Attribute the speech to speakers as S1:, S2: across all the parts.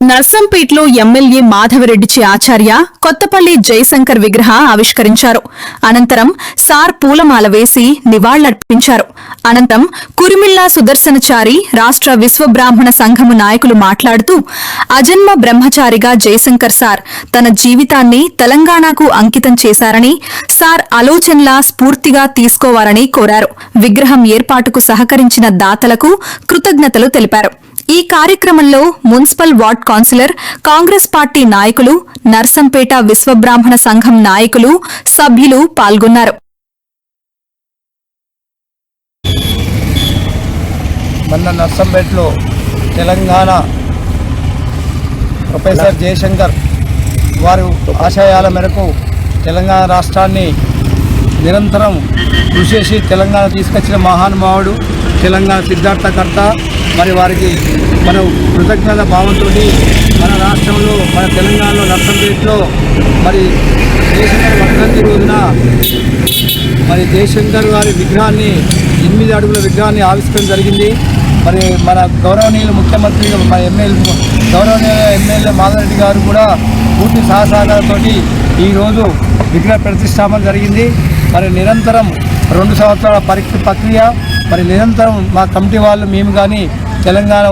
S1: నర్సంపేటలో MLA Madhava Reddy ఆచార్య కొత్తపల్లి జయశంకర్ విగ్రహ ఆవిష్కరించారు. అనంతరం సార్ పూలమాల వేసి నివాళులర్పించారు. అనంతరం కురిమిల్లా సుదర్శనచారి రాష్ట్ర విశ్వబ్రాహ్మణ సంఘము నాయకులు మాట్లాడుతూ అజన్మ బ్రహ్మచారిగా జయశంకర్ సార్ తన జీవితాన్ని తెలంగాణకు అంకితం చేశారని, సార్ ఆలోచనల స్ఫూర్తిగా తీసుకోవాలని కోరారు. విగ్రహం ఏర్పాటుకు సహకరించిన దాతలకు కృతజ్ఞతలు తెలిపారు. ఈ కార్యక్రమంలో municipal ward councillor, Congress party నాయకులు, నర్సంపేట విశ్వబ్రాహ్మణ సంఘం నాయకులు, సభ్యులు పాల్గొన్నారు.
S2: మొన్న నర్సంపేటలో తెలంగాణ ప్రొఫెసర్ జయశంకర్ వారి ఆశయాల మేరకు తెలంగాణ రాష్ట్రాన్ని నిరంతరం కృషి చేసి తెలంగాణ తీసుకొచ్చిన మహానుభావుడు, తెలంగాణ సిద్ధార్థకర్త. మరి వారికి మనం కృతజ్ఞత భావంతో మన రాష్ట్రంలో, మన తెలంగాణలో నర్సంపేటలో మరి జయశంకర్ వర్ధంతి రోజున మరి జయశంకర్ గారి విగ్రహాన్ని 8 అడుగుల విగ్రహాన్ని ఆవిష్కరణ జరిగింది. మరి మన గౌరవనీయులు ముఖ్యమంత్రి, మన గౌరవనీయ ఎమ్మెల్యే మాధవరెడ్డి గారు కూడా పూర్తి సహకారంతో ఈరోజు విగ్రహ ప్రతిష్టాపన జరిగింది. మరి నిరంతరం 2 సంవత్సరాల ప్రక్రియ. మరి నిరంతరం మా కమిటీ వాళ్ళు మేము కానీ తెలంగాణ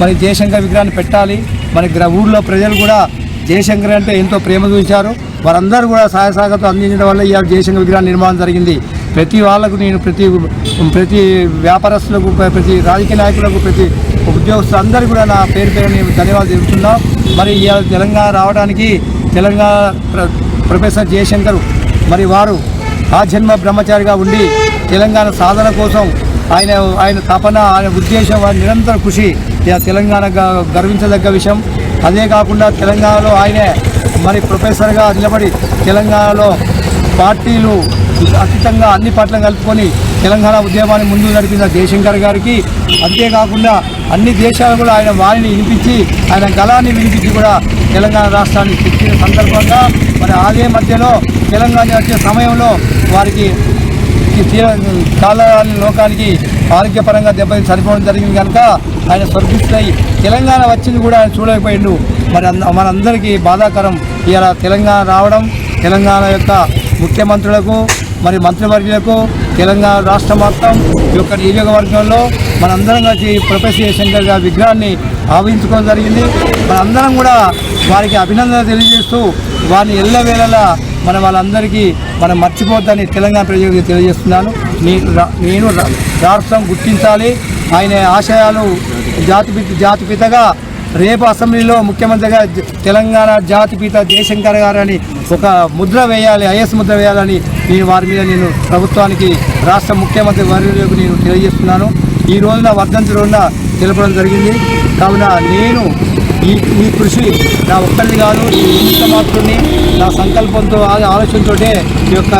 S2: మరి జయశంకర్ విగ్రహాన్ని పెట్టాలి. మరి ఊళ్ళో ప్రజలు కూడా జయశంకర్ అంటే ఎంతో ప్రేమ చూపించారు. వారందరూ కూడా సహాయ సహకారంతో అందించడం వల్ల ఇవాళ జయశంకర్ విగ్రహం నిర్మాణం జరిగింది. ప్రతి వాళ్ళకు నేను ప్రతి వ్యాపారస్తులకు, ప్రతి రాజకీయ నాయకులకు, ప్రతి ఉద్యోగస్తులు అందరూ కూడా నా పేరు నేను ధన్యవాదాలు తెలుపుతున్నాం. మరి ఇవాళ తెలంగాణ రావడానికి తెలంగాణ ప్రొఫెసర్ జయశంకర్ మరి వారు ఆజన్మ బ్రహ్మచారిగా ఉండి తెలంగాణ సాధన కోసం ఆయన తపన, ఆయన ఉద్దేశం, ఆయన నిరంతర కృషి తెలంగాణ గర్వించదగ్గ విషయం. అదే కాకుండా తెలంగాణలో ఆయనే మరి ప్రొఫెసర్గా నిలబడి తెలంగాణలో పార్టీలు అతీతంగా అన్ని పార్టీలను కలుపుకొని తెలంగాణ ఉద్యమాన్ని ముందుకు నడిపిన జయశంకర్ గారికి, అంతేకాకుండా అన్ని దేశాలు కూడా ఆయన వాణిని వినిపించి, ఆయన గళాన్ని వినిపించి కూడా తెలంగాణ రాష్ట్రాన్ని తెచ్చిన సందర్భంగా మరి అదే మధ్యలో తెలంగాణ వచ్చే సమయంలో వారికి కాలరాని లోకానికి ఆరోగ్యపరంగా దెబ్బతి చనిపోవడం జరిగింది. కనుక ఆయన స్వర్గిస్తాయి తెలంగాణ వచ్చింది కూడా ఆయన చూడలేకపోయిండు. మరి మనందరికీ బాధాకరం. ఇలా తెలంగాణ రావడం, తెలంగాణ యొక్క ముఖ్యమంత్రులకు, మరి మంత్రివర్యులకు, తెలంగాణ రాష్ట్ర మొత్తం ఈ యొక్క నియోజకవర్గంలో మనందరం కలిసి ప్రొఫెసర్ జయశంకర్ గారి విగ్రహాన్ని ఆవించుకోవడం జరిగింది. మనందరం కూడా వారికి అభినందన తెలియజేస్తూ వారిని ఎల్లవేళలా వాళ్ళందరికీ మనం మర్చిపోద్దని తెలంగాణ ప్రజలకు తెలియజేస్తున్నాను. నేను రాష్ట్రం గుర్తించాలి, ఆయన ఆశయాలు జాతిపితగా రేపు అసెంబ్లీలో ముఖ్యమంత్రిగా తెలంగాణ జాతిపిత జయశంకర్ గారు అని ఒక ముద్ర వేయాలి, ఐఎస్ ముద్ర వేయాలని వారి మీద నేను ప్రభుత్వానికి, రాష్ట్ర ముఖ్యమంత్రి వర్యులకు నేను తెలియజేస్తున్నాను. ఈ రోజున వర్ధంతి రోజున తెలపడం జరిగింది. కావున నేను ఈ కృషి నా ఒక్కరిది కాదు, ఈ మాత్రుని నా సంకల్పంతో ఆలోచనతో ఈ యొక్క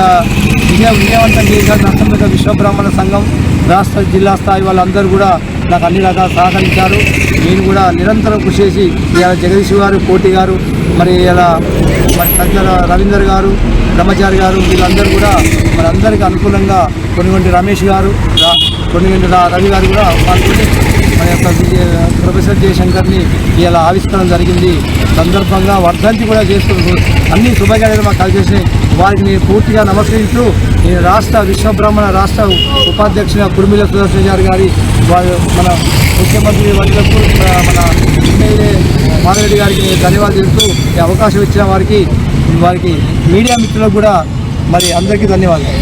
S2: విజయవంతం చేశారు. నర్సంపేట విశ్వబ్రాహ్మణ సంఘం రాష్ట్ర జిల్లా స్థాయి వాళ్ళందరూ కూడా నాకు అన్ని రకాల సహకరించారు. నేను కూడా నిరంతరం కృషి చేసి ఇలా జగదీష్ గారు, కోటి గారు, మరి ఇలా సజ్జల రవీందర్ గారు, బ్రహ్మచారి గారు, వీళ్ళందరూ కూడా మనందరికీ అనుకూలంగా కొనిగొంటి రమేష్ గారు, కొనిగొంటి రవి గారు కూడా పాల్గొని మన యొక్క ప్రొఫెసర్ జయశంకర్ని ఇలా ఆవిష్కరణ జరిగింది. సందర్భంగా వర్ధంతి కూడా చేస్తూ అన్ని శుభకార్యాలు మాకు కలిసి వారికి నేను పూర్తిగా నమస్కరిస్తూ నేను రాష్ట్ర విశ్వబ్రాహ్మణ రాష్ట్ర ఉపాధ్యక్షుల కురిమిల్లా సుదర్శనచారి గారి మన ముఖ్యమంత్రి వర్యులకు, మన ఎమ్మెల్యే మాధవరెడ్డి గారికి ధన్యవాదాలు తెలుపుతూ ఈ అవకాశం ఇచ్చిన వారికి మీడియా మిత్రులకు కూడా మరి అందరికీ ధన్యవాదాలు.